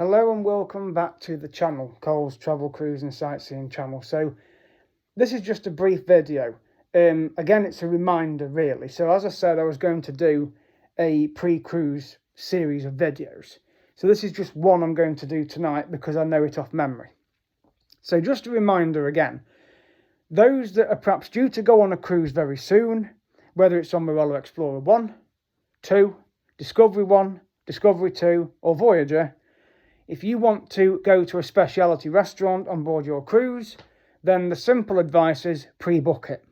Hello and welcome back to the channel, Cole's Travel, Cruise and Sightseeing channel. So this is just a brief video. Again, it's a reminder really. So as I said, I was going to do a pre-cruise series of videos. So this is just one I'm going to do tonight because I know it off memory. So just a reminder again, those that are perhaps due to go on a cruise very soon, whether it's on Marella Explorer 1, 2, Discovery 1, Discovery 2 or Voyager, if you want to go to a specialty restaurant on board your cruise, then the simple advice is pre-book it.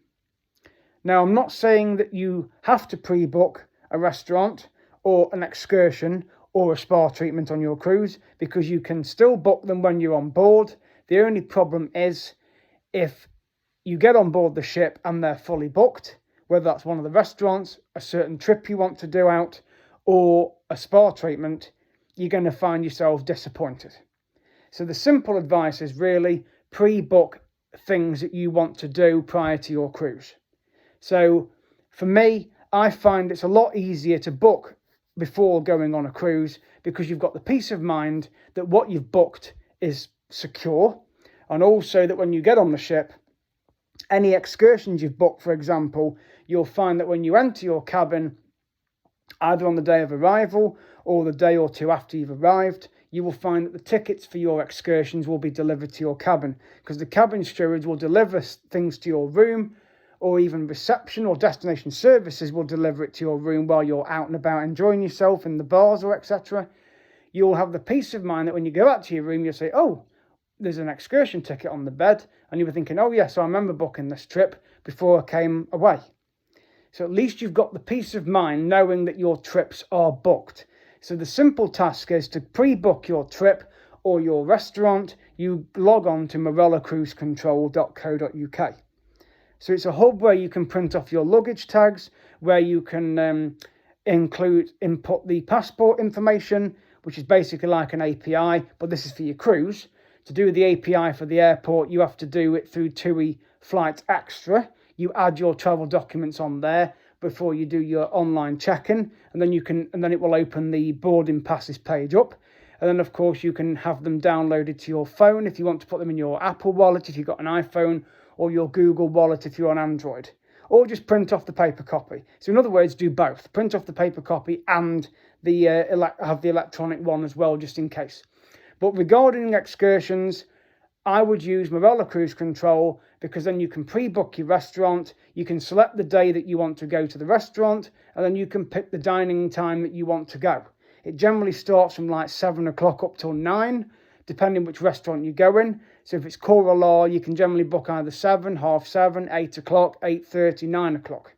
Now, I'm not saying that you have to pre-book a restaurant or an excursion or a spa treatment on your cruise, because you can still book them when you're on board. The only problem is if you get on board the ship and they're fully booked, whether that's one of the restaurants, a certain trip you want to do out, or a spa treatment, you're going to find yourself disappointed. So the simple advice is really pre-book things that you want to do prior to your cruise. So for me, I find it's a lot easier to book before going on a cruise, because you've got the peace of mind that what you've booked is secure, and also that when you get on the ship, any excursions you've booked, for example, you'll find that when you enter your cabin, either on the day of arrival or the day or two after you've arrived, you will find that the tickets for your excursions will be delivered to your cabin, because the cabin stewards will deliver things to your room, or even reception or destination services will deliver it to your room while you're out and about enjoying yourself in the bars or etc. You'll have the peace of mind that when you go out to your room, you'll say, oh, there's an excursion ticket on the bed, and you'll be thinking, oh yes, I remember booking this trip before I came away. So at least you've got the peace of mind knowing that your trips are booked. So the simple task is to pre-book your trip or your restaurant. You log on to marellacruisecontrol.co.uk. So it's a hub where you can print off your luggage tags, where you can input the passport information, which is basically like an API, but this is for your cruise. To do the API for the airport, you have to do it through TUI Flight Extra. You add your travel documents on there before you do your online check-in, and then it will open the boarding passes page up. And then of course you can have them downloaded to your phone if you want to put them in your Apple Wallet if you've got an iPhone, or your Google Wallet if you're on Android, or just print off the paper copy. So in other words, do both. Print off the paper copy and have the electronic one as well, just in case. But regarding excursions, I would use Marella Cruise Control, because then you can pre-book your restaurant, you can select the day that you want to go to the restaurant, and then you can pick the dining time that you want to go. It generally starts from like 7 o'clock up till 9, depending which restaurant you go in. So if it's Coral Law, you can generally book either 7, half 7, 8 o'clock, 8:30, 9 o'clock.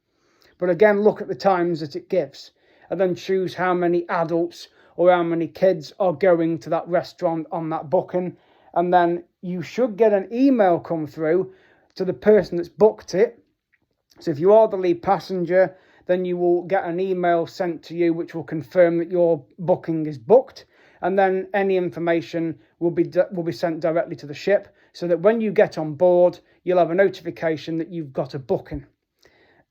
But again, look at the times that it gives, and then choose how many adults or how many kids are going to that restaurant on that booking. And then you should get an email come through to the person that's booked it. So if you are the lead passenger, then you will get an email sent to you which will confirm that your booking is booked, and then any information will be sent directly to the ship, so that when you get on board, you'll have a notification that you've got a booking.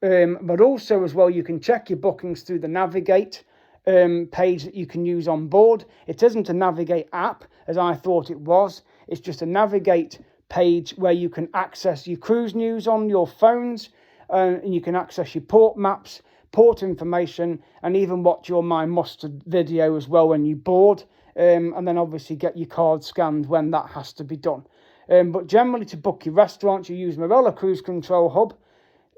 But also as well, you can check your bookings through the Navigate page that you can use on board. It isn't a Navigate app as I thought it was. It's just a Navigate page where you can access your cruise news on your phones, and you can access your port maps, port information, and even watch your My Mustard video as well when you board, and then obviously get your card scanned when that has to be done. But generally, to book your restaurants, you use Marella Cruise Control Hub,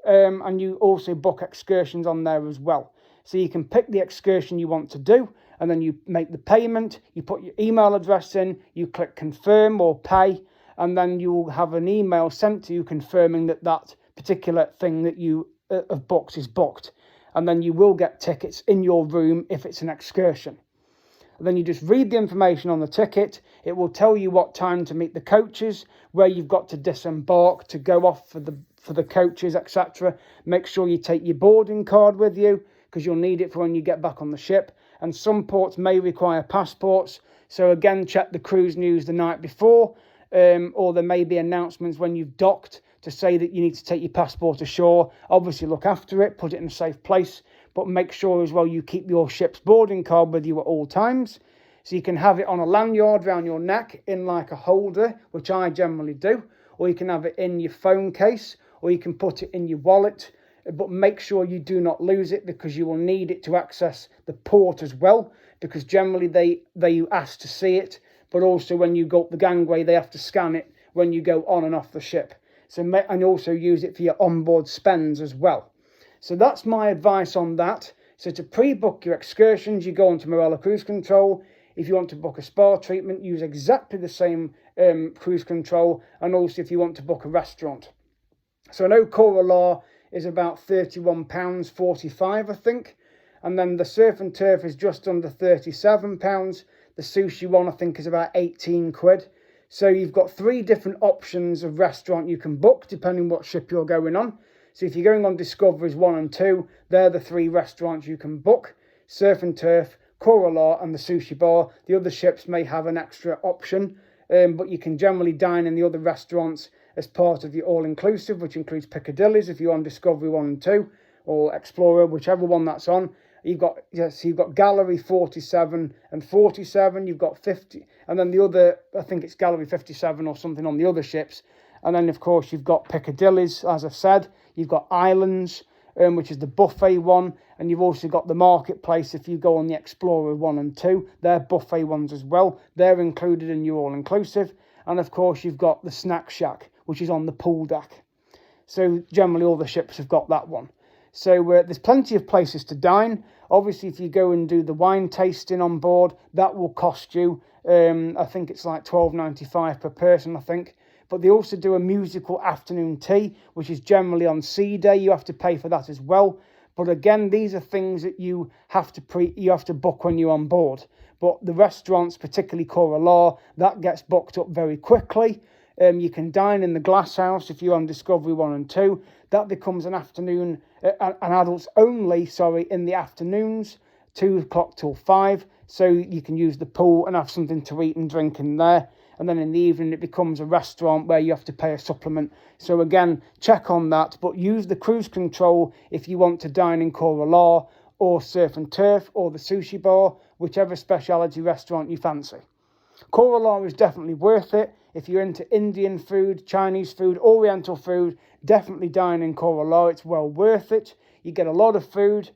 and you also book excursions on there as well. So you can pick the excursion you want to do, and then you make the payment, you put your email address in, you click confirm or pay, and then you'll have an email sent to you confirming that that particular thing that you have booked is booked. And then you will get tickets in your room if it's an excursion. And then you just read the information on the ticket. It will tell you what time to meet the coaches, where you've got to disembark to go off for the coaches, etc. Make sure you take your boarding card with you, because you'll need it for when you get back on the ship. And some ports may require passports. So again, check the cruise news the night before, or there may be announcements when you've docked to say that you need to take your passport ashore. Obviously look after it, put it in a safe place, but make sure as well you keep your ship's boarding card with you at all times, So you can have it on a lanyard around your neck in like a holder, which I generally do, or you can have it in your phone case, or you can put it in your wallet, but make sure you do not lose it, because you will need it to access the port as well, because generally they ask to see it, but also when you go up the gangway, they have to scan it when you go on and off the ship. So, and also use it for your onboard spends as well. So that's my advice on that. So to pre-book your excursions, you go onto Marella Cruise Control. If you want to book a spa treatment, use exactly the same cruise control. And also if you want to book a restaurant. So I know Coralar is about £31.45, I think. And then the surf and turf is just under £37. The sushi one, I think, is about 18 quid. So you've got 3 different options of restaurant you can book, depending what ship you're going on. So if you're going on Discoveries 1 and 2, they're the 3 restaurants you can book. Surf and Turf, Coralar and the Sushi Bar. The other ships may have an extra option, but you can generally dine in the other restaurants as part of your all-inclusive, which includes Piccadilly's if you're on Discovery 1 and 2, or Explorer, whichever one that's on. You've got Gallery 47 and 47, you've got 50, and then the other, I think it's Gallery 57 or something on the other ships. And then, of course, you've got Piccadilly's, as I've said. You've got Islands, which is the buffet one. And you've also got the Marketplace if you go on the Explorer 1 and 2. They're buffet ones as well. They're included in your all-inclusive. And, of course, you've got the Snack Shack, which is on the pool deck. So, generally, all the ships have got that one. So, there's plenty of places to dine. Obviously, if you go and do the wine tasting on board, that will cost you, I think it's like $12.95 per person, I think. But they also do a musical afternoon tea, which is generally on sea day. You have to pay for that as well. But again, these are things that you have to book when you're on board. But the restaurants, particularly Coralar, that gets booked up very quickly. You can dine in the Glass House if you're on Discovery 1 and 2. That becomes an afternoon, an adults only, in the afternoons, 2 o'clock till 5. So you can use the pool and have something to eat and drink in there. And then in the evening, it becomes a restaurant where you have to pay a supplement. So again, check on that. But use the cruise control if you want to dine in Coralar or Surf and Turf or the Sushi Bar, whichever specialty restaurant you fancy. Coralar is definitely worth it. If you're into Indian food, Chinese food, Oriental food, definitely dine in Coralar. It's well worth it. You get a lot of food.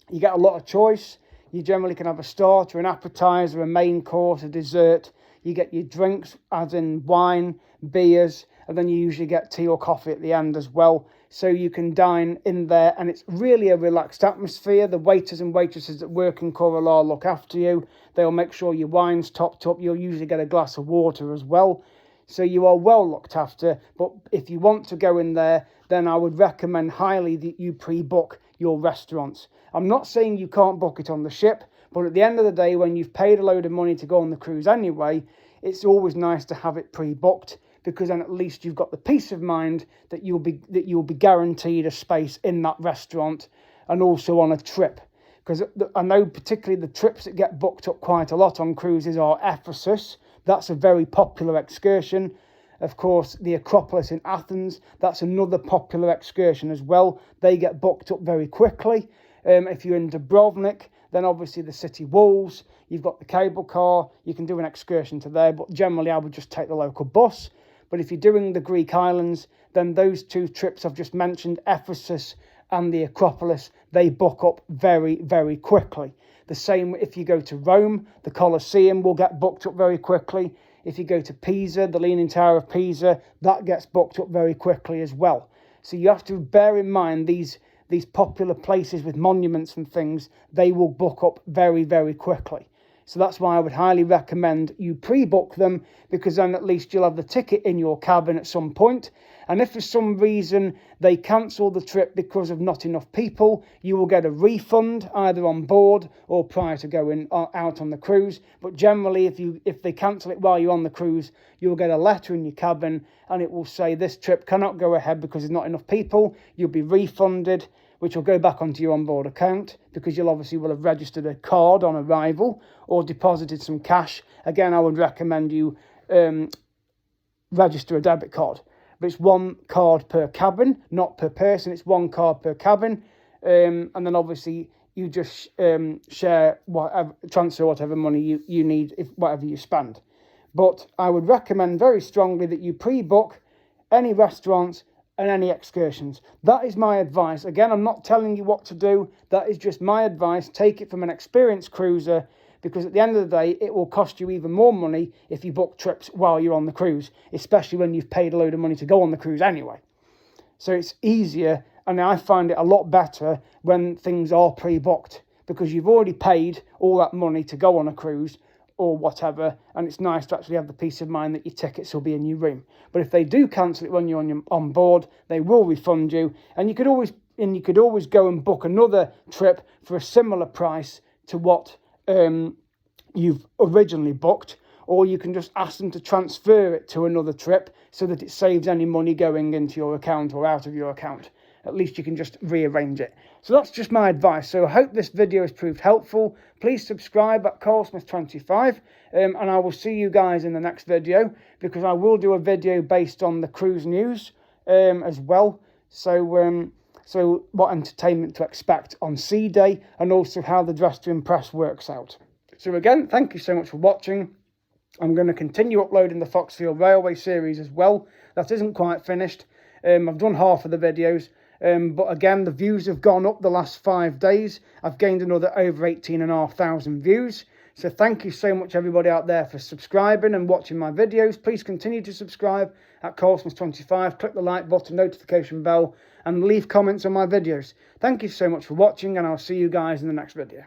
You get a lot of choice. You generally can have a starter, an appetizer, a main course, a dessert. You get your drinks, as in wine, beers, and then you usually get tea or coffee at the end as well. So you can dine in there, and it's really a relaxed atmosphere. The waiters and waitresses that work in Coralar look after you. They'll make sure your wine's topped up. You'll usually get a glass of water as well. So you are well looked after. But if you want to go in there, then I would recommend highly that you pre-book your restaurants. I'm not saying you can't book it on the ship, but at the end of the day, when you've paid a load of money to go on the cruise anyway, it's always nice to have it pre-booked, because then at least you've got the peace of mind that you'll be guaranteed a space in that restaurant and also on a trip. Because I know particularly the trips that get booked up quite a lot on cruises are Ephesus. That's a very popular excursion. Of course, the Acropolis in Athens, that's another popular excursion as well. They get booked up very quickly. If you're in Dubrovnik, then obviously the city walls, you've got the cable car, you can do an excursion to there, but generally I would just take the local bus. But if you're doing the Greek islands, then those 2 trips I've just mentioned, Ephesus and the Acropolis, they book up very, very quickly. The same if you go to Rome, the Colosseum will get booked up very quickly. If you go to Pisa, the Leaning Tower of Pisa, that gets booked up very quickly as well. So you have to bear in mind these popular places with monuments and things, they will book up very, very quickly. So that's why I would highly recommend you pre-book them, because then at least you'll have the ticket in your cabin at some point. And if for some reason they cancel the trip because of not enough people, you will get a refund either on board or prior to going out on the cruise. But generally, if they cancel it while you're on the cruise, you'll get a letter in your cabin and it will say this trip cannot go ahead because there's not enough people. You'll be refunded, which will go back onto your onboard account, because you'll obviously will have registered a card on arrival or deposited some cash. Again, I would recommend you register a debit card. But it's 1 card per cabin, not per person. It's 1 card per cabin. And then obviously you just transfer whatever money you need, if whatever you spend. But I would recommend very strongly that you pre-book any restaurants and any excursions. That is my advice. Again, I'm not telling you what to do. That is just my advice. Take it from an experienced cruiser, because at the end of the day, it will cost you even more money if you book trips while you're on the cruise, especially when you've paid a load of money to go on the cruise anyway. So it's easier, and I find it a lot better when things are pre-booked, because you've already paid all that money to go on a cruise or whatever, and it's nice to actually have the peace of mind that your tickets will be in your room. But if they do cancel it when you're on board, they will refund you, and you could always go and book another trip for a similar price to what you've originally booked, or you can just ask them to transfer it to another trip so that it saves any money going into your account or out of your account. At least you can just rearrange it. So that's just my advice. So I hope this video has proved helpful. Please subscribe at Carlsmith25, and I will see you guys in the next video, because I will do a video based on the cruise news as well. So what entertainment to expect on Sea Day, and also how the Dress to Impress works out. So again, thank you so much for watching. I'm going to continue uploading the Foxfield Railway series as well. That isn't quite finished. I've done half of the videos, but again, the views have gone up the last 5 days. I've gained another over 18,500 views. So thank you so much everybody out there for subscribing and watching my videos. Please continue to subscribe at Carlsmith25. Click the like button, notification bell, and leave comments on my videos. Thank you so much for watching, and I'll see you guys in the next video.